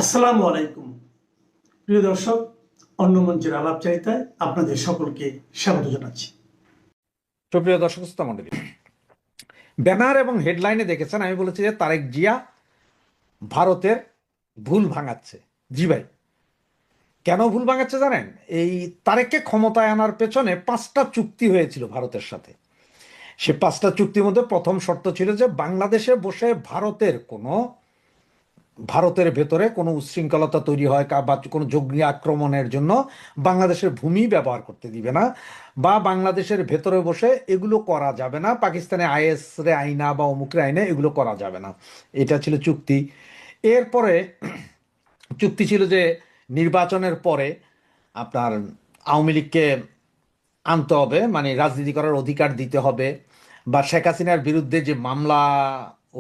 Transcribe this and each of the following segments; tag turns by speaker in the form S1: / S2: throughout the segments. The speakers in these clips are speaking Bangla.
S1: আসসালামু আলাইকুম প্রিয় দর্শক, অন্য মঞ্চের আলাপচারিতায় আপনাদের সকলকে স্বাগত জানাচ্ছি।
S2: সুপ্রিয় দর্শক শ্রোতা মণ্ডলী, ব্যানার এবং হেডলাইনে দেখেছেন আমি বলেছি যে তারেক জিয়া ভারতের ভুল ভাঙাচ্ছে। জি ভাই, কেন ভুল ভাঙাচ্ছে জানেন? এই তারেককে ক্ষমতায় আনার পেছনে 5টা চুক্তি হয়েছিল ভারতের সাথে। সে 5টা চুক্তির মধ্যে প্রথম শর্ত ছিল যে বাংলাদেশে বসে ভারতের ভেতরে কোনো উচ্ছৃঙ্খলতা তৈরি হয় বা কোনো জঙ্গি আক্রমণের জন্য বাংলাদেশের ভূমি ব্যবহার করতে দিবে না, বা বাংলাদেশের ভেতরে বসে এগুলো করা যাবে না, পাকিস্তানে আইএস রে আইনা বা অমুক রে আইনে এগুলো করা যাবে না। এটা ছিল চুক্তি। এরপরে চুক্তি ছিল যে নির্বাচনের পরে আপনার আওয়ামী লীগকে আনতে হবে, মানে রাজনীতি করার অধিকার দিতে হবে, বা শেখ হাসিনার বিরুদ্ধে যে মামলা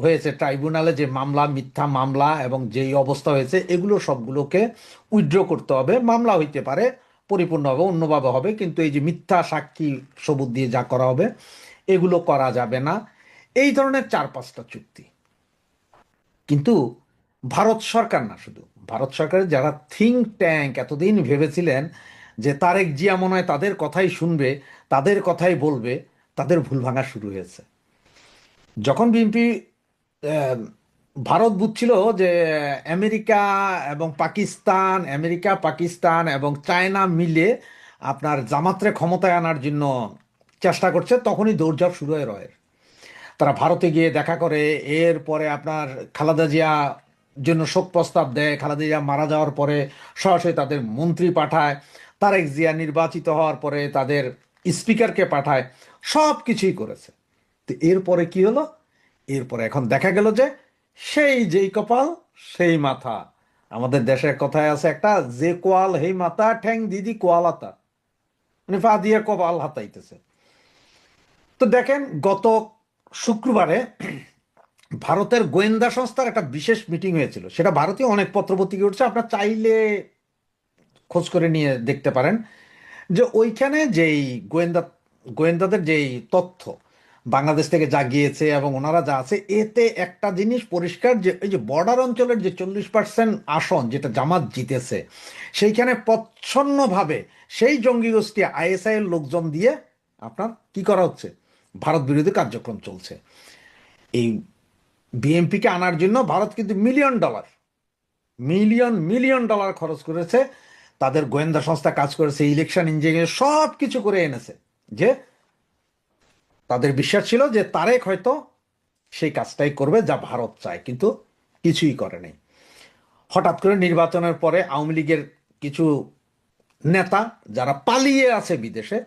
S2: হয়েছে ট্রাইব্যুনালে, যে মামলা মিথ্যা মামলা এবং যেই অবস্থা হয়েছে এগুলো সবগুলোকে উইথড্র করতে হবে। মামলা হইতে পারে পরিপূর্ণভাবে অন্যভাবে হবে, কিন্তু এই যে মিথ্যা সাক্ষী সবুত দিয়ে যা করা হবে এগুলো করা যাবে না। এই ধরনের 4-5টা চুক্তি। কিন্তু ভারত সরকার না, শুধু ভারত সরকারের যারা থিঙ্ক ট্যাঙ্ক এতদিন ভেবেছিলেন যে তারেক জিয়া মনে হয় তাদের কথাই শুনবে, তাদের কথাই বলবে, তাদের ভুল ভাঙা শুরু হয়েছে। যখন বিএনপি ভারত বুঝছিল যে আমেরিকা পাকিস্তান এবং চায়না মিলে আপনার জামাতরে ক্ষমতায় আনার জন্য চেষ্টা করছে, তখনই দৌড়ঝাঁপ শুরু হয় রয়ের। তারা ভারতে গিয়ে দেখা করে, এরপরে আপনার খালেদা জিয়া জন্য শোক প্রস্তাব দেয়, খালেদা জিয়া মারা যাওয়ার পরে সরাসরি তাদের মন্ত্রী পাঠায়, তারেক জিয়া নির্বাচিত হওয়ার পরে তাদের স্পিকারকে পাঠায়, সব কিছুই করেছে। তো এরপরে কি হলো? এরপরে এখন দেখা গেল যে সেই যেই কপাল সেই মাথা। আমাদের দেশের কথায় আছে একটা, যে কোয়াল হেই মাথা ঠ্যাং দিদি কোয়ালাতা, মানে পা দিয়ে কপাল হাতাইতেছে। তো দেখেন, গত শুক্রবারে ভারতের গোয়েন্দা সংস্থার একটা বিশেষ মিটিং হয়েছিল। সেটা ভারতীয় অনেক পত্রপত্রিকা উঠছে, আপনার চাইলে খোঁজ করে নিয়ে দেখতে পারেন যে ওইখানে যেই গোয়েন্দাদের যেই তথ্য বাংলাদেশ থেকে যা গিয়েছে এবং ওনারা যা আছে, এতে একটা জিনিস পরিষ্কার যে এই যে বর্ডার অঞ্চলের যে 40% আসন যেটা জামাত জিতেছে, সেইখানে প্রচ্ছন্নভাবে সেই জঙ্গি গোষ্ঠী আইএসআই এর লোকজন দিয়ে আপনার কি করা হচ্ছে, ভারত বিরোধী কার্যক্রম চলছে। এই বিএনপিকে আনার জন্য ভারত কিন্তু মিলিয়ন ডলার খরচ করেছে, তাদের গোয়েন্দা সংস্থা কাজ করেছে, ইলেকশন ইঞ্জিনিয়ার সব কিছু করে এনেছে, যে তাদের বিশ্বাস ছিল যে তারেক হয়তো সেই কাজটাই করবে যা ভারত চায়, কিন্তু কিছুই করে নাই। হঠাৎ করে নির্বাচনের পরে আওয়ামী লীগের কিছু নেতা যারা পালিয়ে আছে বিদেশে,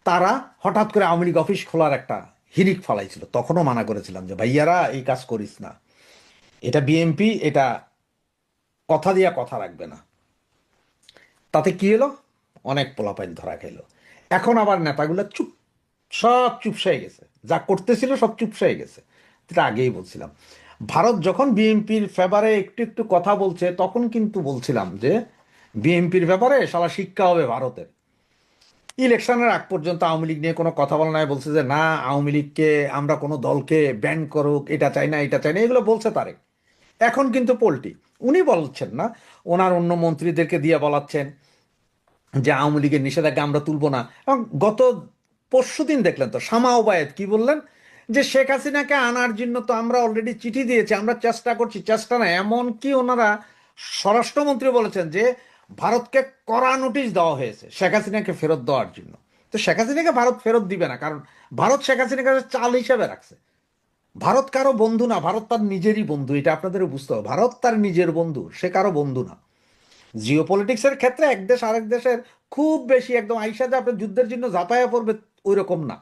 S2: তারা হঠাৎ করে আওয়ামী লীগ অফিস খোলার একটা হিড়িক ফালাইছিল। তখনও মানা করেছিলাম যে ভাইয়ারা এই কাজ করিস না, এটা বিএনপি, এটা কথা দিয়া কথা রাখবে না। তাতে কি হলো? অনেক পোলাপাইন ধরা খাইলো। এখন আবার নেতাগুলো সব চুপসাই গেছে, যা করতেছিল সব চুপসাই গেছে। যেটা আগেই বলছিলাম, ভারত যখন বিএনপির ব্যাপারে একটু একটু কথা বলছে, তখন কিন্তু বলছিলাম যে বিএনপির ব্যাপারে শালা শিক্ষা হবে ভারতের। ইলেকশনের আগ পর্যন্ত আওয়ামী লীগ নিয়ে কোনো কথা বলা নাই, বলছে যে না আওয়ামী লীগকে আমরা কোনো দলকে ব্যান করুক, এটা চাই না এটা চাই না, এগুলো বলছে তারেক। এখন কিন্তু পোল্টি উনি বলছেন না, ওনার অন্য মন্ত্রীদেরকে দিয়ে বলাচ্ছেন যে আওয়ামী লীগের নিষেধাজ্ঞা আমরা তুলবো না। এবং গত পরশুদিন দেখলেন তো শামা ওবায়েদ কি বললেন, যে শেখ হাসিনাকে আনার জন্য তো আমরা অলরেডি চিঠি দিয়েছি, আমরা চেষ্টা করছি, চেষ্টা না এমনকি ওনারা স্বরাষ্ট্রমন্ত্রী বলেছেন যে ভারতকে কড়া নোটিশ দেওয়া হয়েছে শেখ হাসিনাকে ফেরত দেওয়ার জন্য। তো শেখ হাসিনাকে ভারত ফেরত দিবে না, কারণ ভারত শেখ হাসিনাকে চাল হিসেবে রাখছে। ভারত কারো বন্ধু না, ভারত তার নিজেরই বন্ধু, এটা আপনাদেরও বুঝতে হবে। ভারত তার নিজের বন্ধু, সে কারো বন্ধু না। জিও পলিটিক্সের ক্ষেত্রে এক দেশ আরেক দেশের খুব বেশি একদম আইসা যে আপনার যুদ্ধের জন্য ঝাঁপাইয়া পড়বে ওই রকম না।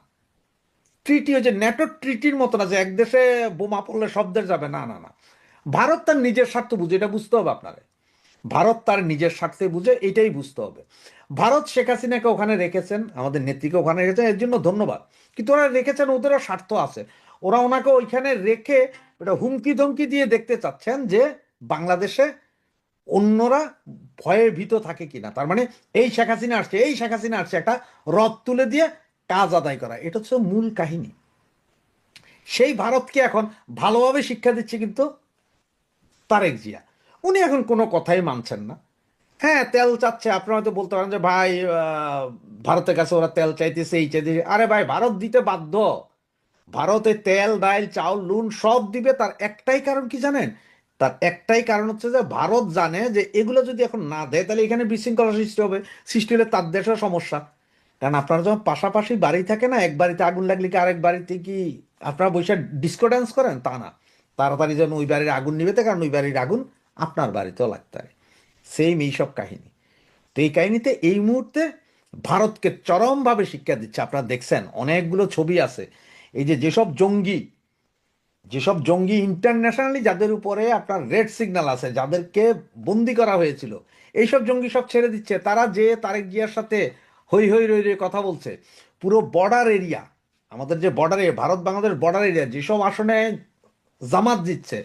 S2: ট্রিটি হচ্ছে ন্যাটো ট্রিটির মতো না যে এক দেশে বোমা পড়লে সব দেশ যাবে, না না না। ভারত তার নিজের স্বার্থ বুঝে, এটা বুঝতে হবে আপনারে। ভারত তার নিজের স্বার্থে বুঝে, এটাই বুঝতে হবে। ভারত শেখ হাসিনাকে ওখানে রেখেছেন, আমাদের নেত্রীকে ওখানে রেখেছেন, এর জন্য ধন্যবাদ। কিন্তু ওরা রেখেছেন, ওদেরও স্বার্থ আছে। ওরা ওনাকে ওইখানে রেখে ওটা হুমকি ধমকি দিয়ে দেখতে চাচ্ছেন যে বাংলাদেশে অন্যরা ভয়ে ভীত থাকে কিনা। তার মানে এই শেখ হাসিনা আসছে, এই শেখ হাসিনা আসছে, একটা রদ তুলে দিয়ে কাজ আদায় করা, এটা হচ্ছে মূল কাহিনী। সেই ভারতকে এখন ভালোভাবে শিক্ষা দিচ্ছে কিন্তু তারেক জিয়া। উনি এখন কোনো কথাই মানছেন না। হ্যাঁ, তেল চাচ্ছে, আপনারা হয়তো বলতে পারেন যে ভাই ভারতের কাছে ওরা তেল চাইতেছে, এই চাইতেছে। আরে ভাই, ভারত দিতে বাধ্য। ভারতে তেল ডাল চাউল নুন সব দিবে। তার একটাই কারণ কি জানেন? তার একটাই কারণ হচ্ছে যে ভারত জানে যে এগুলো যদি এখন না দেয় তাহলে এখানে বিশৃঙ্খলা সৃষ্টি হবে। সৃষ্টি হলে তার দেশের সমস্যা। কারণ আপনারা যখন পাশাপাশি বাড়ি থাকে না, এক বাড়িতে আগুন লাগলে কি আরেক বাড়িতে কি আপনারা বসে ডিস্কো ড্যান্স করেন? তা না। তাড়াতাড়ি যেন ওই বাড়ির আগুন নিবেতে, কারণ ওই বাড়ির আগুন আপনার বাড়িতেও লাগতে পারে। সেম এইসব কাহিনী। তো এই কাহিনীতে এই মুহূর্তে ভারতকে চরমভাবে শিক্ষা দিচ্ছে। আপনারা দেখছেন অনেকগুলো ছবি আছে, এই যে যেসব জঙ্গি ইন্টারন্যাশনালি যাদের উপরে আপনার রেড সিগন্যাল আছে, যাদেরকে বন্দি করা হয়েছিল, এইসব জঙ্গি সব ছেড়ে দিচ্ছে। তারা যে তারেক জিয়ার সাথে হই হই রই রই কথা বলছে। পুরো বর্ডার এরিয়া, আমাদের যে border area, Bharat Bangladesh border area, যেসব আসনে জামাত জিতছে,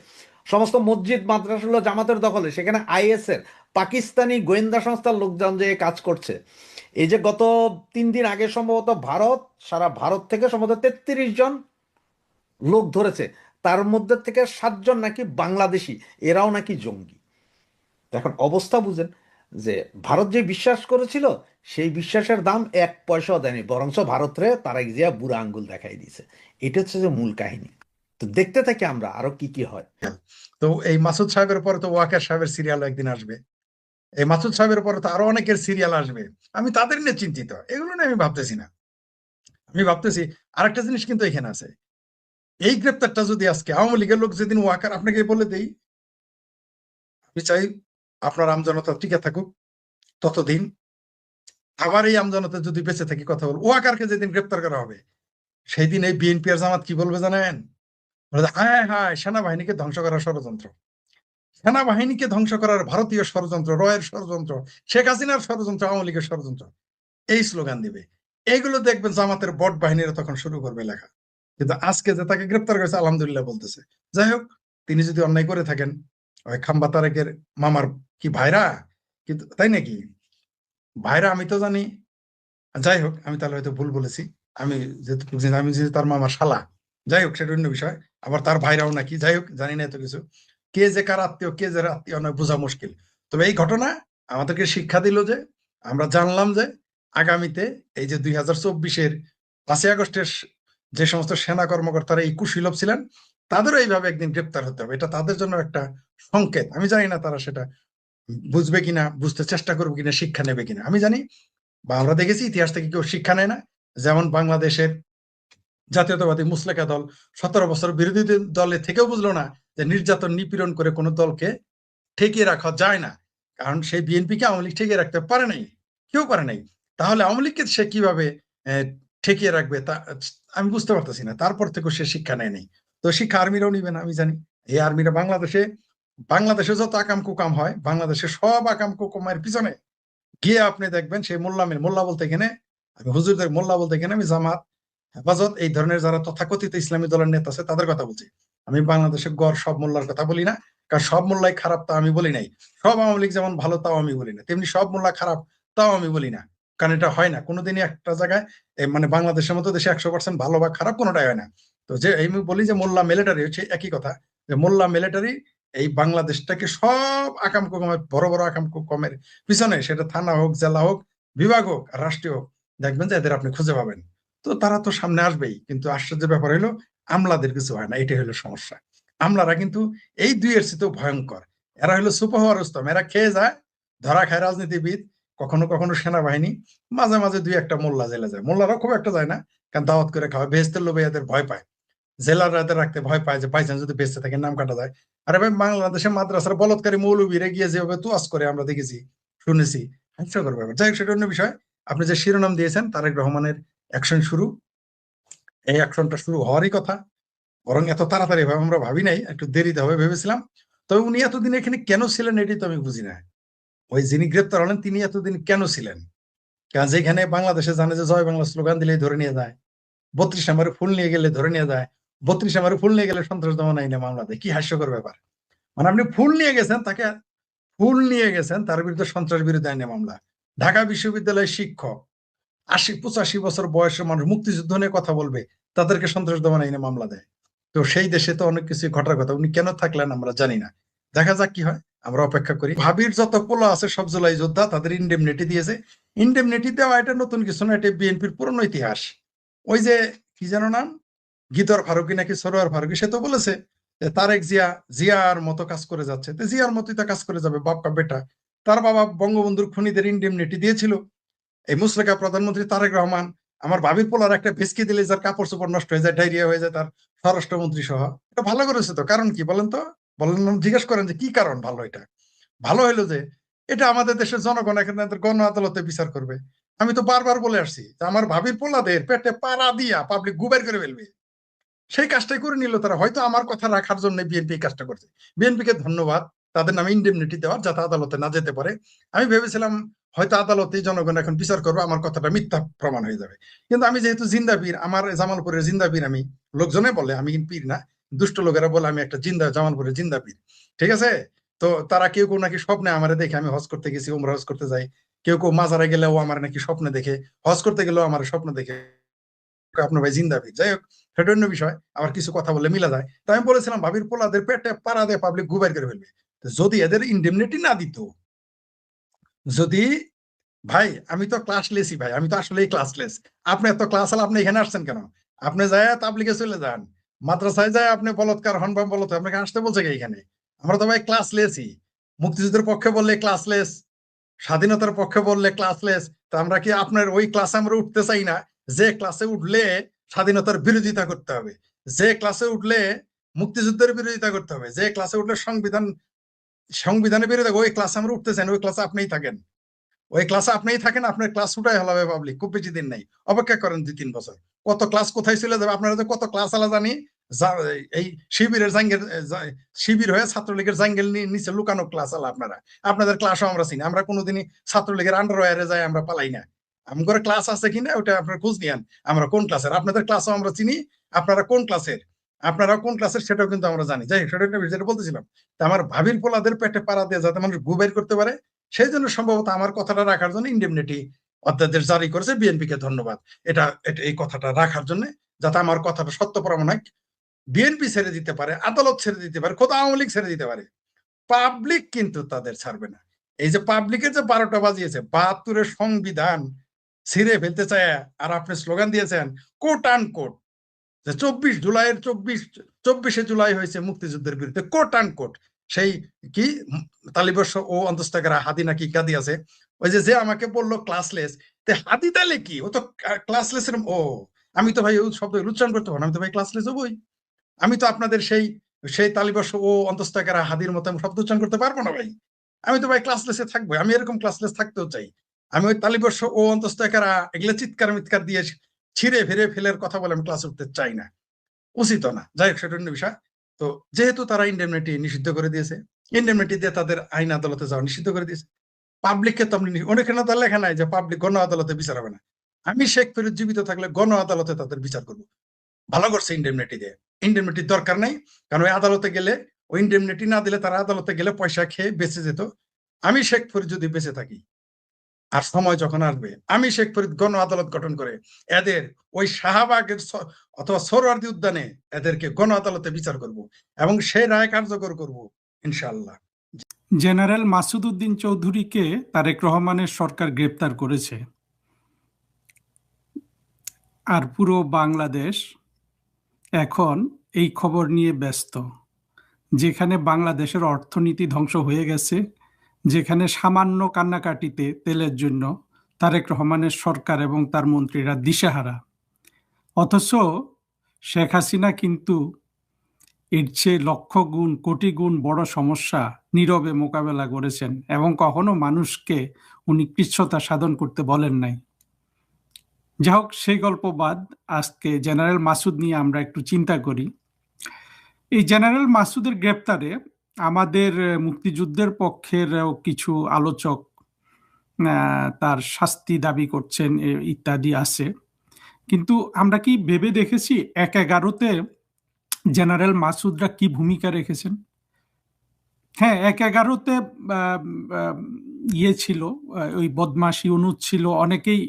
S2: সমস্ত মসজিদ মাদ্রাসাগুলো জামাতের দখলে, সেখানে আইএস এর পাকিস্তানি গোয়েন্দা সংস্থার লোকজন যে কাজ করছে। এই যে গত 3 দিন আগে সম্ভবত সারা ভারত থেকে সম্ভবত 33 জন লোক ধরেছে, তার মধ্যে থেকে 7 জন নাকি বাংলাদেশি, এরাও নাকি জঙ্গি। তো এখন অবস্থা বুঝেন যে ভারত যে বিশ্বাস করেছিল, সেই বিশ্বাসের দাম 1 পয়সাও দেয়নি, বরঞ্চ ভারতরে তারেক জিয়া বুড়া আঙ্গুল দেখাই দিয়েছে। এটা হচ্ছে যে মূল কাহিনী। তো দেখতে থাকি আমরা আরো কি কি হয়।
S3: তো এই মাসুদ সাহেবের পরে তো ওয়াকার সাহেবের সিরিয়াল একদিন আসবে, এই মাসুদ সাহেবের পরে তো আরো অনেকের সিরিয়াল আসবে। আমি তাদের নিয়ে চিন্তিত, এগুলো নিয়ে আমি ভাবতেছি না। আমি ভাবতেছি আরেকটা জিনিস কিন্তু এখানে আছে। এই গ্রেপ্তারটা যদি আজকে আওয়ামী লীগের লোক যেদিন ওয়াকার, আপনাকে বলে দেই, আমি চাই আপনার আমজনতা টিকে থাকুক ততদিন। আবার এই আমজনতা যদি বেঁচে থাকি, কথা বল, ওয়াকারকে যেদিন গ্রেপ্তার করা হবে, সেই দিন এই বিএনপি আর জামাত কি বলবে জানেন? বলবে, হায় হায়, সেনাবাহিনীকে ধ্বংস করার ষড়যন্ত্র, সেনাবাহিনীকে ধ্বংস করার ভারতীয় ষড়যন্ত্র, রয়ের ষড়যন্ত্র, শেখ হাসিনার ষড়যন্ত্র, আওয়ামী লীগের ষড়যন্ত্র, এই স্লোগান দিবে। এইগুলো দেখবেন জামাতের বট বাহিনীরা তখন শুরু করবে লেখা। কিন্তু আজকে যে তাকে গ্রেপ্তার করেছে, আলহামদুলিল্লাহ বলতেছে। যাই হোক, তিনি যদি অন্যায় করে থাকেন, ওই খাম্বা তারেকের মামার কি ভাইরা, কিন্তু তাই নাকি ভাইরা, আমি তো জানি। যাই হোক, আমি তাহলে হয়তো ভুল বলেছি। আমি যেহেতু আমি যেহেতু তার মামার শালা, যাই হোক সেটা অন্য বিষয়। আবার তার ভাইরাও নাকি, যাই হোক জানি না এত কিছু। কে যে কার আত্মীয়, কে যে আত্মীয় নয়, বোঝা মুশকিল। তবে এই ঘটনা আমাদেরকে শিক্ষা দিল যে, আমরা জানলাম যে আগামীতে এই যে 2024-এর 5ই আগস্টের যে সমস্ত সেনা কর্মকর্তারা এই কুশীলভ ছিলেন, তাদেরও এইভাবে একদিন গ্রেপ্তার হতে হবে। এটা তাদের জন্য একটা সংকেত। আমি জানি না তারা সেটা বুঝবে কিনা, বুঝতে চেষ্টা করবে কিনা, শিক্ষা নেবে কিনা। আমি জানি বা আমরা দেখেছি ইতিহাস থেকে কেউ শিক্ষা নেয় না। যেমন বাংলাদেশের জাতীয়তাবাদী মুসলেকা দল 17 বছর বিরোধী দলে থেকেও বুঝলো না যে নির্যাতন নিপীড়ন করে কোনো দলকে ঠেকিয়ে রাখা যায় না। কারণ সেই বিএনপিকে আওয়ামী লীগ ঠেকিয়ে রাখতে পারে নাই, কেউ পারে নাই। তাহলে আওয়ামী লীগকে সে কিভাবে ঠেকিয়ে রাখবে, তা আমি বুঝতে পারতেছি না। তারপর থেকেও সে শিক্ষা নেয় নাই। তো শিক্ষা আর্মিরাও নিবে না, আমি জানি। এই আর্মিরা বাংলাদেশে যত আকাম কুকাম হয়, বাংলাদেশে সব আকাম কুকামের পিছনে গিয়ে আপনি দেখবেন সেই মোল্লা বলতে এখানে, আমি হুজুরদের মোল্লা বলতে এখানে আমি জামাত, হেফাজত, এই ধরনের যারা তথাকথিত ইসলামী দলের নেতা আছে তাদের কথা বলছি। আমি বাংলাদেশের গড় সব মোল্লার কথা বলি না, কারণ সব মোল্লাই খারাপ তা আমি বলি নাই। সব আওয়ামী লীগ যেমন ভালো তাও আমি বলি না, তেমনি সব মোল্লা খারাপ তাও আমি বলি না। কারণ এটা হয় না কোনোদিনই একটা জায়গায়, মানে বাংলাদেশের মতো দেশে 100% ভালো বা খারাপ কোনোটাই হয় না। তো যে আমি বলি যে মোল্লা মিলিটারি হচ্ছে একই কথা, যে মোল্লা মিলিটারি এই বাংলাদেশটাকে সব আকাম কুকামের, বড় বড় আকাম কুকামের পিছনে, সেটা থানা হোক, জেলা হোক, বিভাগ হোক, আর রাষ্ট্রীয় হোক, দেখবেন যে এদের আপনি খুঁজে পাবেন। তো তারা তো সামনে আসবেই। কিন্তু আশ্চর্যের ব্যাপার হলো আমলাদের কিছু হয় না, এটাই হলো সমস্যা। আমলারা কিন্তু এই দুইয়ের চেয়েও ভয়ঙ্কর। এরা হলো সুপার রুস্তম, এরা খেয়ে যায়, ধরা খায় রাজনীতিবিদ, কখনো কখনো সেনাবাহিনী, মাঝে মাঝে 2-1টা মোল্লা জেলে যায়। মোল্লারাও খুব একটা যায় না, কারণ দাওয়াত করে খাওয়া, বেহেস্তের লোভে এদের ভয় পায়। জেলার রাতে রাখতে ভয় পায় যে বাইচান্স যদি বেঁচে থাকে নাম কাটা যায়। আরে ভাই, বাংলাদেশে মাদ্রাসার বলৎকারী মৌলবীরা গিয়ে যেভাবে তোয়াজ করে আমরা দেখেছি, শুনেছি, হাস্যকর ব্যাপার। যাই হোক, সেটা অন্য বিষয়। আপনি যে শিরোনাম দিয়েছেন তারেক রহমানের অ্যাকশন শুরু, এই অ্যাকশনটা শুরু হওয়ারই কথা। বরং এত তাড়াতাড়ি ভাবে আমরা ভাবি নাই, একটু দেরিতে হবে ভেবেছিলাম। তবে উনি এতদিন এখানে কেন ছিলেন এটি তো আমি বুঝি না। ওই যিনি গ্রেপ্তার হলেন তিনি এতদিন কেন ছিলেন? কারণ যেখানে বাংলাদেশে জানে যে জয় বাংলা স্লোগান দিলেই ধরে নিয়ে যায়, 32 নম্বরে ফুল নিয়ে গেলে ধরে নিয়ে যায়, 32 নম্বরে ফুল নিয়ে গেলে সন্ত্রাস দমন আইনে মামলা দেয়। কি হাস্যকর ব্যাপার! মানে আপনি ফুল নিয়ে গেছেন, তার বিরুদ্ধে সন্ত্রাস বিরোধী আইনে মামলা। ঢাকা বিশ্ববিদ্যালয়ের শিক্ষক, 80-85 বছর বয়সের মানুষ মুক্তিযুদ্ধ নিয়ে কথা বলবে, তাদেরকে সন্ত্রাস দমন আইনে মামলা দেয়। তো সেই দেশে তো অনেক কিছু ঘটার কথা, উনি কেন থাকলেন আমরা জানি না। দেখা যাক কি হয়। আমরা অপেক্ষা করি। ভাবির যত পোলা আছে সব জুলাই যোদ্ধা, তাদের ইন্ডেমনিটি দিয়েছে। ইন্ডেমনিটি দেওয়া এটা নতুন কিছু না, এটা বিএনপির পুরনো ইতিহাস। ওই যে কি যেন নাম, গীতর ফারুকি নাকি সরোয়ার ফারুকি, সে তো বলেছে যে তারেক জিয়া জিয়ার মতো কাজ করে যাচ্ছে, তো জিয়ার মতোই তো কাজ করে যাবে, বাপ কা বেটা। তার বাবা বঙ্গবন্ধুর খুনিদের ইন্ডেমনিটি দিয়েছিল। এই মুশরিকা প্রধানমন্ত্রী তারেক রহমান আমার ভাবির পোলার একটা ভেস্কি দিলে যার কাপড় চোপড় নষ্ট হয়ে যায়, ডায়রিয়া হয়ে যায় তার, স্বরাষ্ট্রমন্ত্রী সহ। এটা ভালো করেছে তো, কারণ কি বলেন তো? বলেন, জিজ্ঞেস করেন যে কি কারণ ভালো এটা? ভালো হইলো যে এটা আমাদের দেশের জনগণ এখন এদের গণ আদালতে বিচার করবে। আমি তো বারবার বলে আসছি যে আমার ভাবির পোলাদের পেটে পাড়া দিয়া পাবলিক গুবের করে ফেলবে। সেই কাজটাই করে নিল তারা। হয়তো আমার কথা রাখার জন্য বিএনপি এই কাজটা করছে। বিএনপিকে ধন্যবাদ তাদের নামে ইন্ডেমনিটি দেওয়ার, যাতে আদালতে না যেতে পারে। আমি ভেবেছিলাম হয়তো আদালতে জনগণ এখন বিচার করবে, আমার কথাটা মিথ্যা প্রমাণ হয়ে যাবে। কিন্তু আমি যেহেতু জিন্দা পীর, আমার জামালপুরের জিন্দা পীর আমি, লোকজনে বলে আমি পীর না, দুষ্ট লোকেরা বলে আমি একটা জিন্দা, জামালপুরের জিন্দা পীর, ঠিক আছে? তো তারা কেউ কেউ নাকি স্বপ্নে আমারে দেখে, আমি হজ করতে গেছি, উমরা হজ করতে যাই, কেউ কেউ মাজারে গেলেও আমার নাকি স্বপ্নে দেখে, হজ করতে গেলেও আমার স্বপ্ন দেখে আপনার ভাই জিন্দাবি। যাই হোক, সেটা অন্য বিষয়, আবার কিছু কথা বললে মিলা যায়। তাই আমি বলেছিলাম ভাবির পোলাদের পেটে পাড়া দিয়ে পাবলিক গুবাই করে ফেলবে। যদি এদের ইন্ডেমনিটি না দিত, যদি, ভাই আমি তো ক্লাসলেসই ভাই, আমি তো আসলেই ক্লাসলেস। আপনি এত ক্লাস হলে আপনি এখানে আসছেন কেন? আপনি যায় তাবলিগে চলে যান, মাদ্রাসায় যায় আপনি বলৎকার হন বা বলত, আপনাকে আসতে বলছে কি এখানে? আমরা তো ভাই ক্লাসলেসই। মুক্তিযুদ্ধের পক্ষে বললে ক্লাসলেস, স্বাধীনতার পক্ষে বললে ক্লাসলেস। তো আমরা কি আপনার ওই ক্লাসে আমরা উঠতে চাই না? যে ক্লাসে উঠলে স্বাধীনতার বিরোধিতা করতে হবে, যে ক্লাসে উঠলে মুক্তিযুদ্ধের বিরোধিতা করতে হবে, যে ক্লাসে উঠলে সংবিধানের বিরোধিতা, ওই ক্লাসে আমরা উঠতে চাই না। ওই ক্লাসে আপনিই থাকেন, ওই ক্লাসে আপনিই থাকেন, আপনার ক্লাস উঠাই হলাবে পাবলিক। খুব বেশি দিন নাই, অপেক্ষা করেন 2-3 বছর। কত ক্লাস কোথায় চলে যাবে আপনারা তো, কত ক্লাস আলা জানি। এই শিবিরের জাঙ্গের শিবির হয়ে ছাত্রলীগের জাঙ্গেল নিচে লুকানো ক্লাস আলা আপনারা। আপনাদের ক্লাসও আমরা চিনি, আমরা কোনোদিনই ছাত্রলীগের আন্ডারওয়্যারে যাই আমরা পালাই না। আমার ক্লাস আছে কিনা ওটা আপনার খোঁজ নিয়েন, আমরা কোন ক্লাসের। আপনাদের ক্লাসও আমরা চিনি, আপনারা কোন ক্লাসের, আপনারা কোন ক্লাসের সেটাও কিন্তু আমরা জানি। যাই সেটা যেটা বলতেছিলাম, তা আমার ভাবির পোলাদের পেটে পাড়া দিয়ে যাতে মানুষ গু বের করতে পারে, সেই জন্য সম্ভবত আমার কথাটা রাখার জন্য ইন্ডেমনিটি অধ্যাদেশ জারি করেছে। বিএনপি কে ধন্যবাদ এটা এই কথাটা রাখার জন্য, যাতে আমার কথাটা সত্য প্রমাণ হয়। বিএনপি ছেড়ে দিতে পারে, আদালত ছেড়ে দিতে পারে, খোদ আওয়ামী লীগ ছেড়ে দিতে পারে, পাবলিক কিন্তু তাদের ছাড়বে না। এই যে পাবলিকের যে 12টা বাজিয়েছে, 72-এর সংবিধান ছিঁড়ে ফেলতে চায়, আর আপনি স্লোগান দিয়েছেন কোট আন কোট, যে 24 জুলাই হয়েছে মুক্তিযুদ্ধের বিরুদ্ধে, কোট আন কোট। সেই কি তালিবর্ষ ও অন্তস্তকেরা হাদি নাকি কাদি আছে, ওই যে আমাকে বললো ক্লাসলেস, তে হাদি তাহলে কি, ও তো ক্লাসলেস এর। ও আমি তো ভাই ওই শব্দ উচ্চারণ করতে পারবো না, আমি তো ভাই ক্লাসলেস হবই। আমি তো আপনাদের সেই সেই তালিবর্ষ ও অন্তস্তকেরা হাদির মতো শব্দ উচ্চারণ করতে পারবো না ভাই। আমি তো ভাই ক্লাসলেসে থাকবো, আমি এরকম ক্লাসলেস থাকতেও চাই। আমি ওই তালিবর্ষ ও অন্তস্তকেরা এগুলো চিৎকার মিৎকার দিয়ে ছিঁড়ে ফিরে ফেলের কথা বলে আমি ক্লাস উঠতে চাই না, উচিত না। যাই হোক, সেটা অন্য বিষয়। তো যেহেতু তারা ইন্ডেমনিটি নিষিদ্ধ করে দিয়েছে, ইন্ডেমনিটি দিয়ে তাদের আইন আদালতে যাওয়া নিষিদ্ধ করে দিয়েছে, পাবলিককে তো আপনি অনেকখানে তো লেখা নাই যে পাবলিক গণ আদালতে বিচার হবে না। আমি শেখ ফরিদ জীবিত থাকলে গণ আদালতে তাদের বিচার করবো। ভালো করছে ইন্ডেমনিটি দিয়ে। ইন্ডেমনিটির দরকার নাই, কারণ ওই আদালতে গেলে, ওই ইন্ডেমনিটি না দিলে তারা আদালতে গেলে পয়সা খেয়ে বেঁচে যেত। আমি শেখ ফরিদ যদি বেঁচে থাকি, আর সময় যখন আসবে, আমি শেখ ফরিদ গণ আদালত গঠন করে এদের ওই শাহবাগের অথবা সোহরাওয়ার্দী উদ্যানে এদেরকে গণ আদালতে বিচার করব, এবং সেই রায় কার্যকর করব ইনশাআল্লাহ।
S4: জেনারেল মাসুদ উদ্দিন চৌধুরীকে তারেক রহমানের সরকার গ্রেপ্তার করেছে, আর পুরো বাংলাদেশ এখন এই খবর নিয়ে ব্যস্ত। যেখানে বাংলাদেশের অর্থনীতি ধ্বংস হয়ে গেছে, যেখানে সামান্য কান্নাকাটিতে তেলের জন্য তারেক রহমানের সরকার এবং তার মন্ত্রীরা দিশেহারা, অথচ শেখ হাসিনা কিন্তু এর চেয়ে লক্ষ গুণ কোটি গুণ বড় সমস্যা নীরবে মোকাবেলা করেছেন, এবং কখনো মানুষকে উনি কৃচ্ছ্রতা সাধন করতে বলেন নাই। যাই হোক, সেই গল্প বাদ, আজকে জেনারেল মাসুদ নিয়ে আমরা একটু চিন্তা করি। এই জেনারেল মাসুদের গ্রেপ্তারে আমাদের মুক্তিযুদ্ধের পক্ষের কিছু আলোচক তার শাস্তি দাবি করছেন ইত্যাদি আছে, কিন্তু আমরা কি ভেবে দেখেছি 1/11-তে জেনারেল মাসুদরা কি ভূমিকা রেখেছেন? হ্যাঁ, 1/11-তে ইয়ে ছিল, ওই বদমাশি অনুদ ছিল, অনেকেই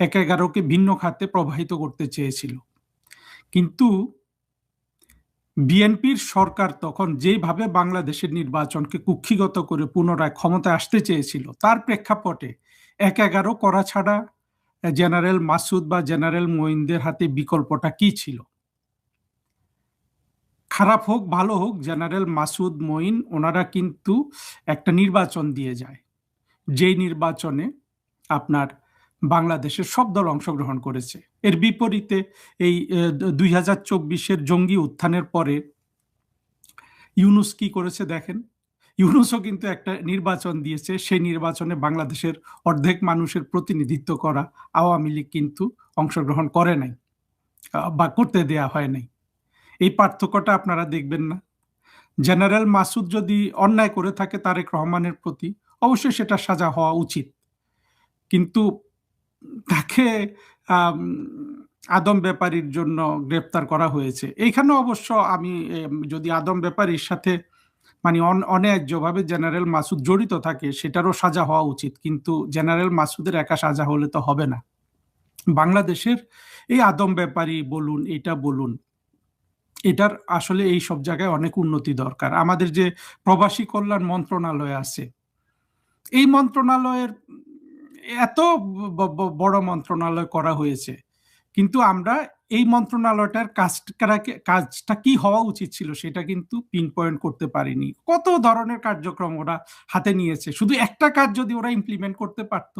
S4: 1/11-কে ভিন্ন খাতে প্রবাহিত করতে চেয়েছিল, কিন্তু বিএনপির সরকার তখন যেভাবে বাংলাদেশের নির্বাচনকে কুক্ষিগত করে পুনরায় ক্ষমতায় আসতে চেয়েছিল, তার প্রেক্ষাপটে ১-১১ করা ছাড়া জেনারেল মাসুদ বা জেনারেল মঈনদের হাতে বিকল্পটা কি ছিল? খারাপ হোক ভালো হোক, জেনারেল মাসুদ মঈন ওনারা কিন্তু একটা নির্বাচন দিয়ে যায়, যেই নির্বাচনে আপনার বাংলাদেশের সব দল অংশগ্রহণ করেছে। এর বিপরীতে এই 2024-এর জঙ্গি উত্থানের পরে ইউনূস কি করেছে দেখেন। ইউনূসও কিন্তু একটা নির্বাচন দিয়েছে, সেই নির্বাচনে বাংলাদেশের অর্ধেক মানুষের প্রতিনিধিত্ব করা আওয়ামী লীগ কিন্তু অংশগ্রহণ করে নাই বা করতে দেয়া হয় নাই। এই পার্থক্যটা আপনারা দেখবেন না। জেনারেল মাসুদ যদি অন্যায় করে থাকে তারেক রহমানের প্রতি, অবশ্যই সেটা সাজা হওয়া উচিত, কিন্তু তাকে আম, আদম ব্যাপারীর জন্য গ্রেপ্তার করা হয়েছে। এইখানে অবশ্য আমি যদি আদম ব্যাপারীর সাথে মানে অন্যায্যভাবে জেনারেল মাসুদ জড়িত থাকে সেটারও সাজা হওয়া উচিত, কিন্তু জেনারেল মাসুদের একা সাজা হলে তো হবে না। বাংলাদেশের এই আদম ব্যাপারী বলুন, এটা বলুন, এটার আসলে এই সব জায়গায় অনেক উন্নতি দরকার। আমাদের যে প্রবাসী কল্যাণ মন্ত্রণালয় আছে, এই মন্ত্রণালয়ের এত বড় মন্ত্রণালয় করা হয়েছে, কিন্তু আমরা এই মন্ত্রণালয়টার কাজটা কি হওয়া উচিত ছিল সেটা কিন্তু পিন পয়েন্ট করতে পারিনি। কত ধরনের কার্যক্রম ওরা হাতে নিয়েছে, শুধু একটা কাজ যদি ওরা ইমপ্লিমেন্ট করতে পারত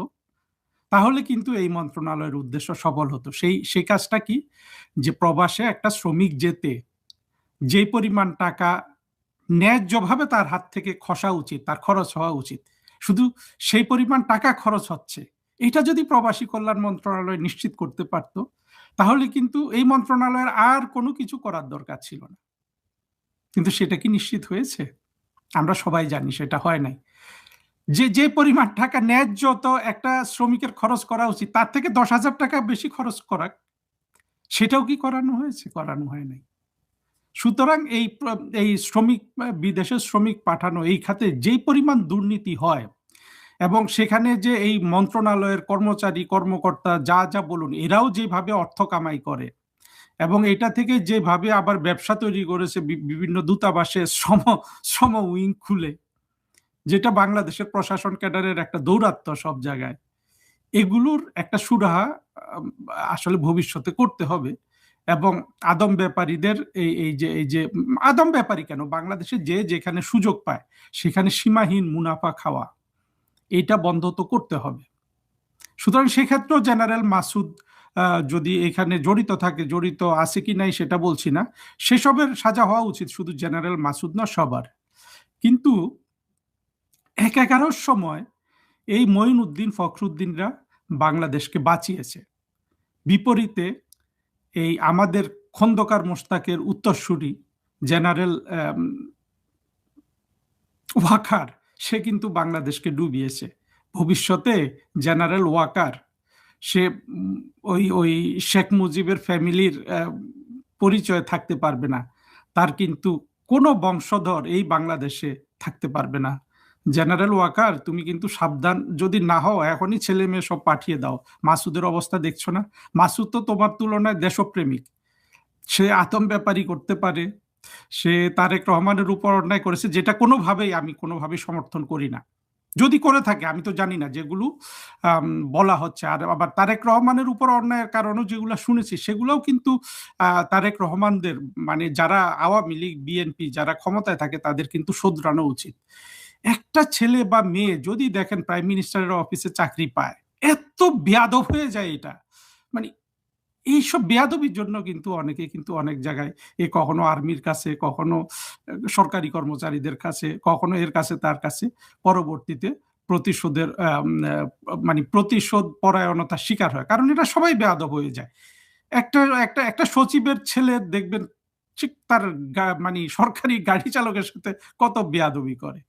S4: তাহলে কিন্তু এই মন্ত্রণালয়ের উদ্দেশ্য সফল হতো। সেই কাজটা কি, যে প্রবাসে একটা শ্রমিক যেতে যে পরিমাণ টাকা ন্যায্যভাবে তার হাত থেকে খসা উচিত, তার খরচ হওয়া উচিত, শুধু সেই পরিমাণ টাকা খরচ হচ্ছে, এটা যদি প্রবাসী কল্যাণ মন্ত্রণালয় নিশ্চিত করতে পারত তাহলে কিন্তু এই মন্ত্রণালয়ের আর কোনো কিছু করার দরকার ছিল না। কিন্তু সেটা কি নিশ্চিত হয়েছে? আমরা সবাই জানি সেটা হয় নাই। যে পরিমাণ টাকা ন্যায্য তো একটা শ্রমিকের খরচ করা উচিত, তার থেকে 10,000 টাকা বেশি খরচ করা, সেটাও কি করানো হয়েছে? করানো হয় নাই। সুতরাং এই শ্রমিক, বিদেশের শ্রমিক পাঠানো এই খাতে যেই পরিমাণ দুর্নীতি হয়, এবং সেখানে যে এই মন্ত্রণালয়ের কর্মচারী কর্মকর্তা যা যা বলুন, এরাও যেভাবে অর্থ কামাই করে এবং এটা থেকে যেভাবে আবার ব্যবসা তৈরি করেছে, বিভিন্ন দূতাবাসে শ্রম উইং খুলে, যেটা বাংলাদেশের প্রশাসন ক্যাডারের একটা দৌরাত্ম্য সব জায়গায়, এগুলোর একটা সুরাহা আসলে ভবিষ্যতে করতে হবে। এবং আদম ব্যাপারীদের এই যে আদম ব্যাপারী কেন, বাংলাদেশে যে যেখানে সুযোগ পায় সেখানে সীমাহীন মুনাফা খাওয়া, এটা বন্ধ তো করতে হবে। সুতরাং সেক্ষেত্রেও জেনারেল মাসুদ যদি এখানে জড়িত থাকে, জড়িত আছে কি নাই সেটা বলছি না, সেসবের সাজা হওয়া উচিত, শুধু জেনারেল মাসুদ না, সবার। কিন্তু ১-১১ সময় এই মঈনউদ্দিন ফখরুদ্দিনরা বাংলাদেশকে বাঁচিয়েছে। বিপরীতে এই আমাদের খন্দকার মোশতাকের উত্তরসূরি জেনারেল ওয়াকার, সে কিন্তু বাংলাদেশকে ডুবিয়েছে। ভবিষ্যতে জেনারেল ওয়াকার সে ওই শেখ মুজিবের ফ্যামিলির পরিচয় থাকতে পারবে না, তার কিন্তু কোনো বংশধর এই বাংলাদেশে থাকতে পারবে না। জেনারেল ওয়াকার, তুমি কিন্তু সাবধান যদি না হও, এখনই ছেলে মেয়ে সব পাঠিয়ে দাও। মাসুদের অবস্থা দেখছো না? মাসুদ তো তোমার তুলনায় দেশপ্রেমিক, সে আতম ব্যাপারী করতে পারে, সে তারেক রহমানের উপর অন্যায় করেছে, যেটা আমি কোনোভাবেই সমর্থন করি না। যদি করে থাকে আমি তো জানি না, যেগুলো বলা হচ্ছে। আর আবার তারেক রহমানের উপর অন্যায়ের কারণও যেগুলো শুনেছি, সেগুলোও কিন্তু তারেক রহমানদের, মানে যারা আওয়ামী লীগ বিএনপি যারা ক্ষমতায় থাকে তাদের কিন্তু শোধরানো উচিত। একটা ছেলে বা মেয়ে যদি দেখেন প্রাইম মিনিস্টারের অফিসে চাকরি পায়, এত বেয়াদব হয়ে যায় এটা। মানে এইসব বেয়াদবির জন্য কিন্তু অনেকে কিন্তু অনেক জায়গায় কখনো আর্মির কাছে, কখনো সরকারি কর্মচারীদের কাছে, কখনো এর কাছে তার কাছে, পরবর্তীতে প্রতিশোধের মানে প্রতিশোধ পরায়ণতার শিকার হয়, কারণ এটা সবাই বেয়াদব হয়ে যায়। একটা একটা একটা সচিবের ছেলে দেখবেন ঠিক তার মানে সরকারি গাড়ি চালকের সাথে কত বেয়াদবি করে।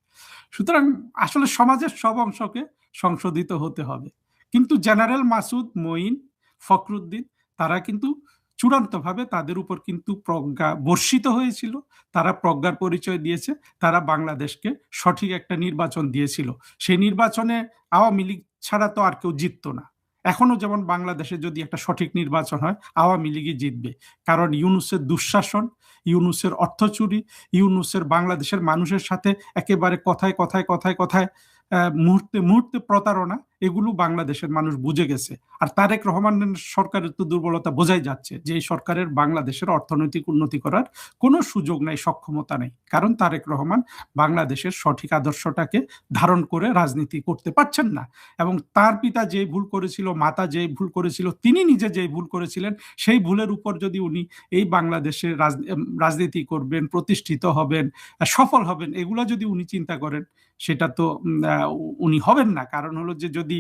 S4: সুতরাং আসলে সমাজের সব অংশকে সংশোধিত হতে হবে। কিন্তু জেনারেল মাসুদ, মঈন, ফখরুদ্দিন, তারা কিন্তু চূড়ান্তভাবে তাদের উপর কিন্তু প্রজ্ঞা বর্ষিত হয়েছিল, তারা প্রজ্ঞার পরিচয় দিয়েছে, তারা বাংলাদেশকে সঠিক একটা নির্বাচন দিয়েছিল। সেই নির্বাচনে আওয়ামী লীগ ছাড়া তো আর কেউ জিততো না। এখনো যেমন বাংলাদেশে যদি একটা সঠিক নির্বাচন হয় আওয়ামী লীগই জিতবে, কারণ ইউনূসের দুঃশাসন, ইউনূসের অর্থ চুরি, ইউনূসের বাংলাদেশের মানুষের সাথে একেবারে কথায় কথায় কথায় কথায় মুহূর্তে মুহূর্তে প্রতারণা, এগুলো বাংলাদেশের মানুষ বুঝে গেছে। আর তারেক রহমানের সরকারের তো দুর্বলতা বোঝাই যাচ্ছে যে এই সরকারের বাংলাদেশের অর্থনৈতিক উন্নতি করার কোনো সুযোগ নাই, সক্ষমতা নেই, কারণ তারেক রহমান বাংলাদেশের সঠিক আদর্শটাকে ধারণ করে রাজনীতি করতে পারছেন না। এবং তার পিতা যে ভুল করেছিল, মাতা যে ভুল করেছিল, তিনি নিজে যে ভুল করেছিলেন, সেই ভুলের উপর যদি উনি এই বাংলাদেশে রাজনীতি করবেন, প্রতিষ্ঠিত হবেন, সফল হবেন, এগুলো যদি উনি চিন্তা করেন, সেটা তো উনি হবেন না। কারণ হলো যে যদি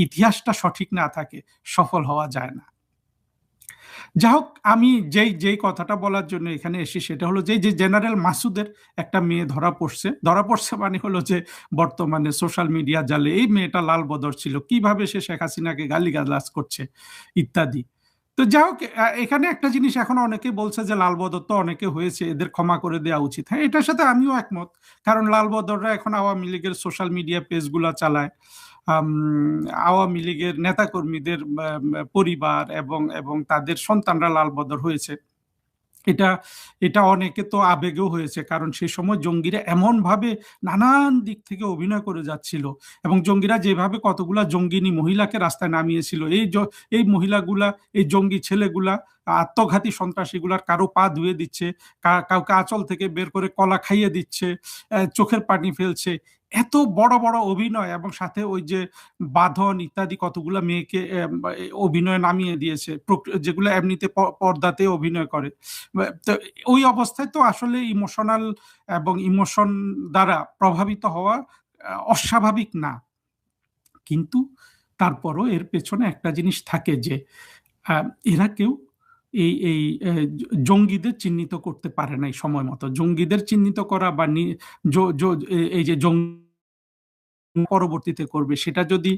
S4: ইতিহাসটা সঠিক না থাকে সফল হওয়া যায় না। যাই হোক, আমি যেই কথাটা বলার জন্য এখানে এসেছি সেটা হলো যে জেনারেল মাসুদের একটা মেয়ে ধরা পড়ছে মানে হলো যে বর্তমানে সোশ্যাল মিডিয়া জালে এই মেয়েটা লাল বদর ছিল, কিভাবে সে শেখ হাসিনাকে গালিগালাজ করছে ইত্যাদি। তো যাই হোক, এখানে একটা জিনিস এখন অনেকে বলছে যে লাল বদর তো অনেকে হয়েছে, এদের ক্ষমা করে দেওয়া উচিত। হ্যাঁ, এটার সাথে আমিও একমত, কারণ লাল বদররা এখন আওয়ামী লীগের সোশ্যাল মিডিয়া পেজগুলা চালায়, আওয়ামী লীগের নেতাকর্মীদের পরিবার এবং এবং তাদের সন্তানরা লাল বদর হয়েছে। এটা অনেকে তো আবেগেও হয়েছে, কারণ সেই সময় জঙ্গিরা এমন ভাবে নানান দিক থেকে অভিনয় করে যাচ্ছিল, এবং জঙ্গিরা যেভাবে কতগুলা জঙ্গিনী মহিলাকে রাস্তায় নামিয়েছিল, এই মহিলাগুলা, এই জঙ্গি ছেলেগুলা, আত্মঘাতী সন্ত্রাসীগুলার কারো পা ধুয়ে দিচ্ছে, কাউকে আঁচল থেকে বের করে কলা খাইয়ে দিচ্ছে, চোখের পানি ফেলছে, এত বড় বড় অভিনয়, এবং সাথে ওই যে বাঁধন ইত্যাদি কতগুলা মেয়েকে অভিনয় নামিয়ে দিয়েছে, যেগুলো এমনিতে পর্দাতে অভিনয় করে। তো ওই অবস্থায় তো আসলে ইমোশনাল এবং ইমোশন দ্বারা প্রভাবিত হওয়া অস্বাভাবিক না, কিন্তু তারপরও এর পেছনে একটা জিনিস থাকে যে এরা কেউ এই জঙ্গিদের চিহ্নিত করতে পারে নাই সময় মতো। জঙ্গিদের চিহ্নিত করা বা এই যে জঙ্গি পরবর্তীতে করবে সেটা যদি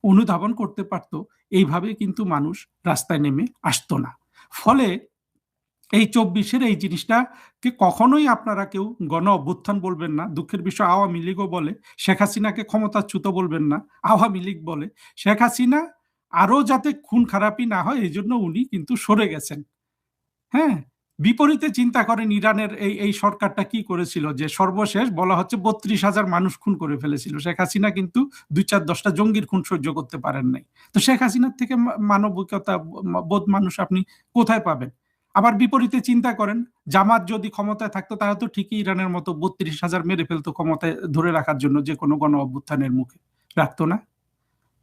S4: অনুধাবন করতে পারত, এইভাবে কিন্তু মানুষ রাস্তায় নেমে আসতো না। ফলে এই ২৪-এর এই জিনিসটাকে কখনোই আপনারা কেউ গণ অভ্যুত্থান বলবেন না। দুঃখের বিষয় আওয়ামী লীগও বলে, শেখ হাসিনাকে ক্ষমতাচ্যুত বলবেন না, আওয়ামী লীগ বলে। শেখ হাসিনা আরো যাতে খুন খারাপি না হয় এই জন্য উনি কিন্তু সরে গেছেন। হ্যাঁ, বিপরীতে চিন্তা করেন ইরানের এই সরকারটা কি করেছিল, যে সর্বশেষ বলা হচ্ছে ৩২,০০০ মানুষ খুন করে ফেলেছিল। শেখ হাসিনা কিন্তু ২-৪-১০টা জঙ্গির খুন সহ্য করতে পারেন নাই। তো শেখ হাসিনার থেকে মানবিকতা বোধ মানুষ আপনি কোথায় পাবেন? আবার বিপরীতে চিন্তা করেন, জামাত যদি ক্ষমতায় থাকতো তারা তো ঠিকই ইরানের মতো ৩২,০০০ মেরে ফেলতো ক্ষমতায় ধরে রাখার জন্য, যে কোনো গণ অভ্যুত্থানের মুখে রাখতো না।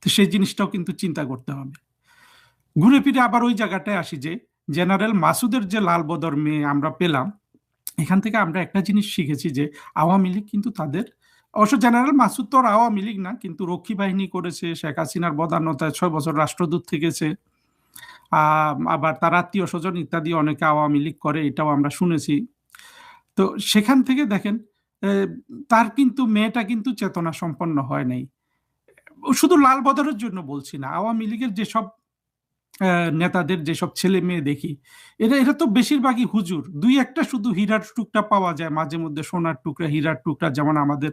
S4: তো সেই জিনিসটাও কিন্তু চিন্তা করতে হবে। ঘুরে ফিরে আবার ওই জায়গাটায় আসি যে জেনারেল মাসুদের যে লাল বদর মেয়ে আমরা পেলাম, এখান থেকে আমরা একটা জিনিস শিখেছি যে আওয়ামী লীগ কিন্তু তাদের, অবশ্য জেনারেল মাসুদ তো আর আওয়ামী লীগ না, কিন্তু রক্ষী বাহিনী করেছে, শেখ হাসিনার বদান্যতায় ৬ বছর রাষ্ট্রদূত থেকেছে, আবার তার আত্মীয় স্বজন ইত্যাদি অনেকে আওয়ামী লীগ করে, এটাও আমরা শুনেছি। তো সেখান থেকে দেখেন তার কিন্তু মেয়েটা কিন্তু চেতনা সম্পন্ন হয় নাই। শুধু লাল বদরের জন্য বলছি না, আওয়ামী লীগের যেসব নেতাদের যেসব ছেলে মেয়ে দেখি, এরা তো বেশিরভাগই হুজুর। দুই একটা শুধু হীরার টুকরা পাওয়া যায় মাঝে মধ্যে, সোনার টুকরা, হীরার টুকরা, যেমন আমাদের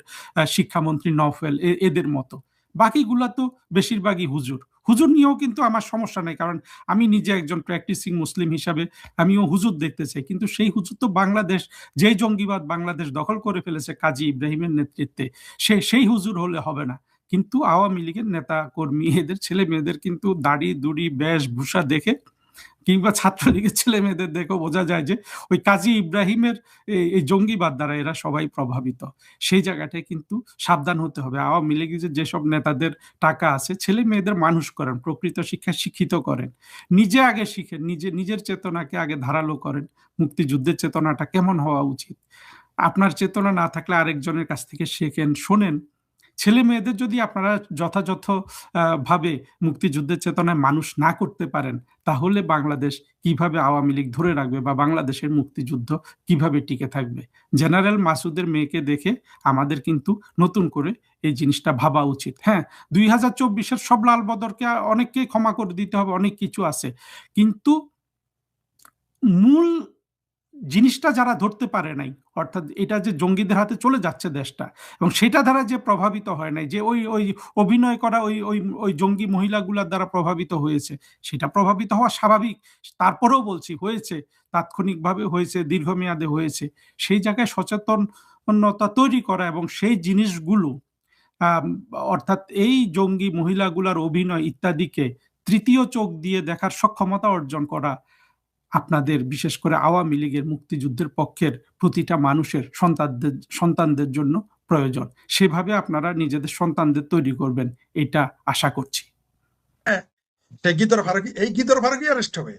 S4: শিক্ষামন্ত্রী নওফেল, এদের মতো। বাকিগুলা তো বেশিরভাগই হুজুর। হুজুর নিয়েও কিন্তু আমার সমস্যা নেই, কারণ আমি নিজে একজন প্র্যাকটিসিং মুসলিম হিসাবে আমিও হুজুর দেখতে চাই, কিন্তু সেই হুজুর তো বাংলাদেশ, যেই জঙ্গিবাদ বাংলাদেশ দখল করে ফেলেছে কাজী ইব্রাহিমের নেতৃত্বে, সেই হুজুর হলে হবে না। কিন্তু আওয়ামী লীগের নেতা কর্মী এদের ছেলে মেয়েদের কিন্তু দাড়ি দুড়ি বেশভূষা দেখে, কিংবা ছাত্রলীগের ছেলে মেয়েদের দেখেও বোঝা যায় যে ওই কাজী ইব্রাহিমের এই জঙ্গিবাদ দ্বারা এরা সবাই প্রভাবিত। সেই জায়গাটায় কিন্তু সাবধান হতে হবে। আওয়ামী লীগের যেসব নেতাদের টাকা আছে, ছেলে মেয়েদের মানুষ করেন, প্রকৃত শিক্ষা শিক্ষিত করেন, নিজে আগে শিখেন, নিজের চেতনাকে আগে ধারালো করেন। মুক্তিযুদ্ধের চেতনাটা কেমন হওয়া উচিত, আপনার চেতনা না থাকলে আরেকজনের কাছ থেকে শেখেন, শোনেন। ছেলে মেয়েদের যদি আপনারা যথাযথ ভাবে মুক্তিযুদ্ধের চেতনায় মানুষ না করতে পারেন, তাহলে বাংলাদেশ কিভাবে আওয়ামী লীগ ধরে রাখবে, বা বাংলাদেশের মুক্তিযুদ্ধ কিভাবে টিকে থাকবে? জেনারেল মাসুদের মেয়েকে দেখে আমাদের কিন্তু নতুন করে এই জিনিসটা ভাবা উচিত। হ্যাঁ, ২০২৪-এর সব লাল বদরকে অনেককেই ক্ষমা করে দিতে হবে, অনেক কিছু আছে, কিন্তু মূল জিনিসটা যারা ধরতে পারে নাই, অর্থাৎ এটা যে জঙ্গিদের হাতে চলে যাচ্ছে দেশটা, এবং সেটা দ্বারা যে প্রভাবিত হয় নাই, যে ওই ওই অভিনয় করা ওই ওই ওই জঙ্গি মহিলাগুলোর দ্বারা প্রভাবিত হয়েছে, সেটা প্রভাবিত হওয়া স্বাভাবিক। তারপরেও বলছি, হয়েছে, তাৎক্ষণিকভাবে হয়েছে, দীর্ঘমেয়াদে হয়েছে। সেই জায়গায় সচেতনতা তৈরি করা এবং সেই জিনিসগুলো, আম, অর্থাৎ এই জঙ্গি মহিলাগুলার অভিনয় ইত্যাদিকে তৃতীয় চোখ দিয়ে দেখার সক্ষমতা অর্জন করা আপনাদের, বিশেষ করে আওয়ামী লীগের মুক্তিযুদ্ধের পক্ষের প্রতিটা মানুষের সন্তানদের জন্য প্রয়োজন। সেভাবে আপনারা নিজেদের সন্তানদের তৈরি করবেন, এটা আশা করছি।
S3: হ্যাঁ, সেই গিদর ফারুকি, এই গিদর ফারুকি অ্যারেস্ট হবে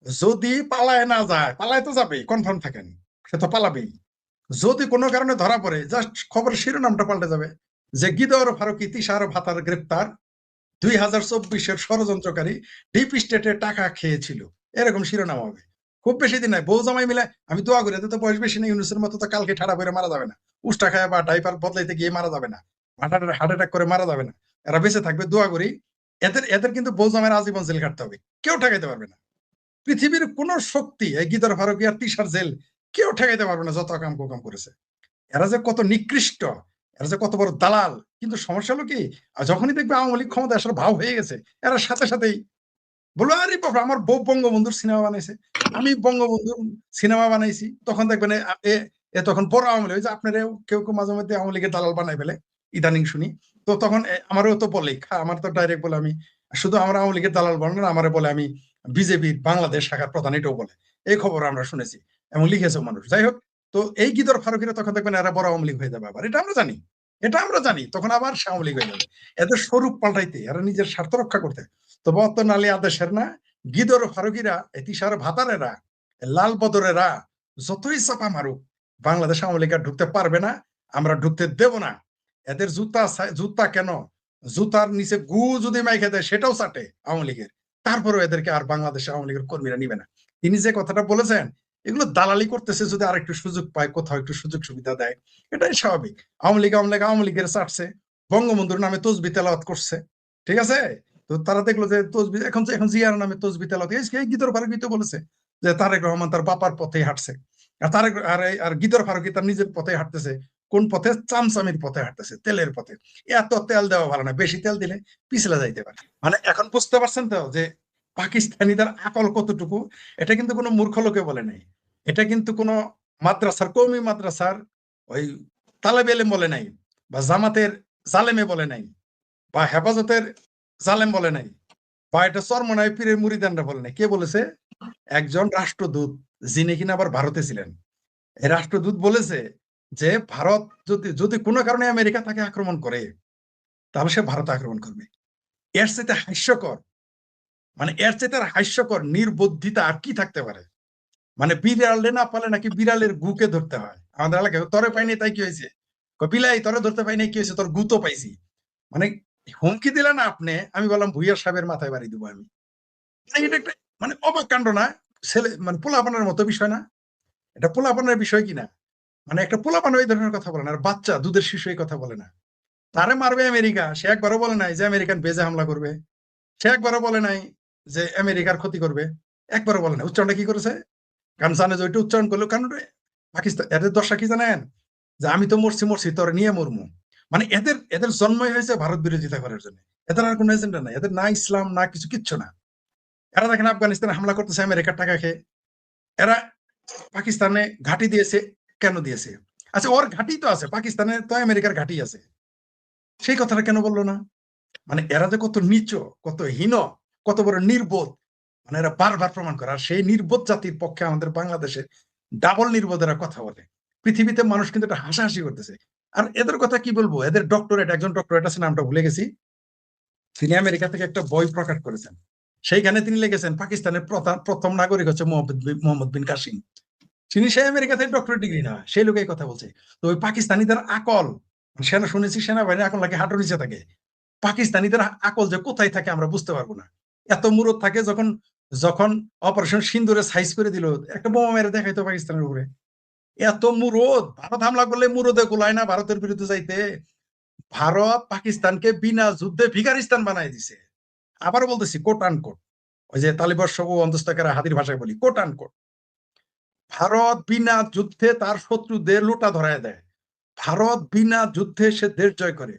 S3: যদি পালায় না যায়। পালায় তো যাবে, কনফার্ম থাকেন, সে তো পালাবেই। যদি কোনো কারণে ধরা পড়ে, জাস্ট খবরের শিরোনামটা পাল্টে যাবে যে গিদর ফারুকি তিশার ভাতার গ্রেপ্তার, 2024-এর ষড়যন্ত্রকারী, ডিপ স্টেটে টাকা খেয়েছিল, এরকম শিরোনাম হবে। খুব বেশি দিন নাই, বউ জামাই মিলে, আমি দোয়া করি এতে তো বয়স বেশি নেই, ইউনুসের মতো তো কালকে ঠাড়া করে মারা যাবে না, উষ্টা খায় বা ডাইপার বদলাইতে গিয়ে মারা যাবে না, হার্ট অ্যাটাক করে মারা যাবে না, এরা বেঁচে থাকবে, দোয়া করি। এদের এদের কিন্তু বউ জামাইয়ের আজীবন জেল কাটতে হবে, কেউ ঠেকাইতে পারবে না। পৃথিবীর কোন শক্তি এই গিদর ফারুকি আর তিশার জেল কেউ ঠেকাইতে পারবে না, যত কাম কোকাম করেছে। এরা যে কত নিকৃষ্ট, এরা যে কত বড় দালাল। কিন্তু সমস্যা হলো কি, যখনই দেখবে আওয়ামী লীগ ক্ষমতা আসার ভাও হয়ে গেছে, এরা সাথে সাথেই বলো, আরে বাবা আমার বউ বঙ্গবন্ধুর সিনেমা বানাইছে, আমি বঙ্গবন্ধুর সিনেমা বানাইছি, তখন দেখবেন তখন বড় আওয়ামী লীগ, যে আপনারা কেউ কেউ মাঝে মধ্যে আওয়ামী লীগের দালাল বানাই ফেলে, ইদানিং শুনি। তো তখন আমারও তো বলে, আমার তো ডাইরেক্ট বলে, আমি শুধু আমার আওয়ামী লীগের দালাল বানান না, আমারে বলে আমি বিজেপির বাংলাদেশ শাখার প্রধান, এটাও বলে। এই খবর আমরা শুনেছি এবং লিখেছে মানুষ। যাই হোক, তো এই গিদর ফারুকিরা তখন দেখবেন এরা বড় আওয়ামী লীগ হয়ে যাবে আবার, এটা আমরা জানি, এটা আমরা জানি, তখন আবার সে আওয়ামী লীগ হয়ে যাবে। এদের স্বরূপ পাল্টাইতে, এরা নিজের স্বার্থ রক্ষা করতে। তো বর্তমান আলী আদেশের না, গিদর ফারুকিরা, তিশার ভাতারেরা, লাল বদরেরা যতই চাপা মারুক, বাংলাদেশ আওয়ামী লীগ আর ঢুকতে পারবে না, আমরা ঢুকতে দেব না। এদের জুতা কেন, জুতার নিচে গু যদি মাইখে দেয় সেটাও চাটে আওয়ামী লীগের, তারপরেও এদেরকে আর বাংলাদেশে আওয়ামী লীগের কর্মীরা নিবে না। তিনি যে কথাটা বলেছেন, এগুলো দালালি করতেছে, যদি আর একটু সুযোগ পায়, কোথাও একটু সুযোগ সুবিধা দেয়, এটাই স্বাভাবিক। আওয়ামী লীগের চাটছে, বঙ্গবন্ধুর নামে তসবি তেলাওয়াত করছে, ঠিক আছে। তো তারা দেখলো যে তসবি, এখন জিয়ার নামে তসবি তেলাওয়াত, এই গিদর ফারুকি তো বলেছে যে তারেক রহমান তার বাপার পথে হাঁটছে, আর আর গিদর ফারুকি তার নিজের পথে হাঁটতেছে। কোন পথে? চামচামির পথে হাঁটতেছে, তেলের পথে। এত তেল দেওয়া ভালো না, বেশি তেল দিলে পিছলে যাইতে পারে। মানে এখন বুঝতে পারছেন তো যে পাকিস্তানিদের আকল কতটুকু। এটা কিন্তু কোনো মূর্খ লোকে বলে নাই, এটা কিন্তু কোনো মাদ্রাসার, কওমি মাদ্রাসার ওই তালেব এলেম বলে নাই, বা জামাতের জালেমে বলে নাই, বা হেফাজতের জালেম বলে নাই, বা এটা চরমনাই পীরের মুরিদানরা বলে নাই। কে বলেছে? একজন রাষ্ট্রদূত, যিনি কিনা আবার ভারতে ছিলেন। এই রাষ্ট্রদূত বলেছে যে ভারত যদি যদি কোনো কারণে আমেরিকা তাকে আক্রমণ করে, তাহলে সে ভারত আক্রমণ করবে। এর চাইতে হাস্যকর, মানে এর চাইতে হাস্যকর নির্বুদ্ধিতা আর কি থাকতে পারে? মানে বিড়ালে না পালে নাকি বিড়ালের গুকে ধরতে হয়। আমাদের এলাকায় তরে পাইনি তাই কি হয়েছে, বিলাই তরে ধরতে পাইনি কি হয়েছে, তোর গুতো পাইছি। মানে হুমকি দিলে না আপনি, আমি বললাম ভুইয়ার সাহেবের মাথায় বাড়ি দেবো আমি। এটা একটা মানে অবাক কাণ্ড না? ছেলে মানে পোলাপানের মতো বিষয় না? এটা পোলাপানের বিষয় কিনা? মানে একটা পোলাপান এই ধরনের কথা বলে না, আর বাচ্চা দুধের শিশু এই কথা বলে না। তারে মারবে আমেরিকা, সে একবারও বলে নাই যে আমেরিকান বেজে হামলা করবে, সে একবারও বলে নাই যে আমেরিকার ক্ষতি করবে, একবারও বলে না। উচ্চারণটা কি করেছে? কারণ জানে যে ওইটা উচ্চারণ করলো, কারণ পাকিস্তান এদের দশা কি জানেন, যে আমি তো মরছি মরছি, তোর নিয়ে মরমু। মানে এদের এদের জন্মই হয়েছে ভারত বিরোধিতা করার জন্য, এদের আর কোনো এজেন্ডা নাই, এদের না ইসলাম না কিছু, কিচ্ছু না। এরা দেখেন আফগানিস্তানে হামলা করতেছে আমেরিকার টাকা খেয়ে, এরা পাকিস্তানে ঘাঁটি দিয়েছে, কেন দিয়েছে? আচ্ছা, ওর ঘাঁটি তো আছে, পাকিস্তানে তো আমেরিকার ঘাঁটি আছে, সেই কথাটা কেন বললো না? মানে এরা যে কত নিচ, কত হীন, কত বড় নির্বোধ, মানে এরা বারবার প্রমাণ করে। আর সেই নির্বোধ জাতির পক্ষে আমাদের বাংলাদেশে ডাবল নির্বোধেরা কথা বলে। পৃথিবীতে মানুষ কিন্তু এটা হাসাহাসি করতেছে। আর এদের কথা কি বলবো, এদের ডক্টরেট, একজন ডক্টরেট আছে, নামটা ভুলে গেছি, তিনি আমেরিকা থেকে একটা বই প্রকাশ করেছেন, সেইখানে তিনি লিখেছেন পাকিস্তানের প্রথম নাগরিক হচ্ছে মোহাম্মদ বিন কাসিম। তিনি সেই আমেরিকা থেকে ডক্টরেট ডিগ্রি না, সেই লোক এই কথা বলছে। তো ওই পাকিস্তানিদের আকল, শুনেছি সেনাবাহিনী আকল নাকি হাঁটুর নিচে থাকে। পাকিস্তানিদের আকল যে কোথায় থাকে আমরা বুঝতে পারবো না। এত মুরদ থাকে, যখন যখন অপারেশন সিন্দুরে সাইজ করে দিল, একটা বোমা মেরে দেখাইতো পাকিস্তানের উপরে। এত মুরদ, ভারত হামলা করলে মুরদে গোলায় না ভারতের বিরুদ্ধে যাইতে। ভারত পাকিস্তানকে বিনা যুদ্ধে ভিকারিস্তান বানাই দিছে। আবারও বলতেছি, কোট আন কোট, ওই যে তালিবান সব অন্তস্তকেরা হাতির ভাষায় বলি, কোট আন কোট। ভারত বিনা যুদ্ধে তার শত্রুদের লোটা ধরায় দেয়। ভারত বিনা যুদ্ধে সে দেশ জয় করে।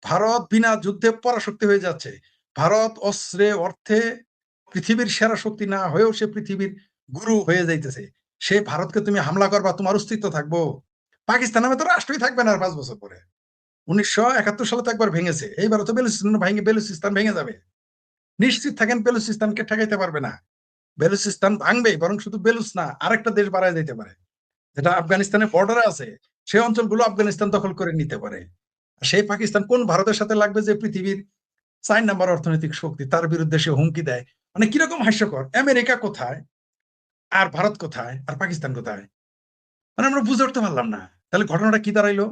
S3: ভারত বিনা যুদ্ধে পরাশক্তি হয়ে যাচ্ছে। ভারত অস্ত্রে অর্থে পৃথিবীর সেরা শক্তি না হয়েও সে পৃথিবীর গুরু হয়ে যাইতেছে। সে ভারতকে তুমি হামলা করবা, তোমার অস্তিত্ব থাকবো? পাকিস্তান নামে তো রাষ্ট্রই থাকবে না আর 5 বছর পরে। 1971 সালে তো একবার ভেঙেছে, এইবারও তো বেলুচিস্তান ভেঙে যাবে। নিশ্চিত থাকেন বেলুচিস্তানকে ঠেকাইতে পারবে না। বেলুচিস্তান ভাঙবে, বরং শুধু বেলুচ না, আরেকটা দেশ বাড়ায় যেতে পারে, যেটা আফগানিস্তানের বর্ডারে আছে। সেই অঞ্চলগুলো আফগানিস্তান দখল করে নিতে পারে। সেই পাকিস্তান কোন ভারতের সাথে লাগবে, যে পৃথিবীর 4 নাম্বার অর্থনৈতিক শক্তি, তার বিরুদ্ধে সে হুমকি দেয়। মানে কিরকম হাস্যকর! আমেরিকা কোথায় আর ভারত কোথায় আর পাকিস্তান কোথায়? মানে আমরা বুঝে উঠতে পারলাম না। তাহলে ঘটনাটা কি দাঁড়াইলো?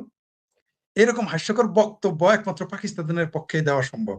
S3: এরকম হাস্যকর বক্তব্য একমাত্র পাকিস্তানের পক্ষে দেওয়া সম্ভব।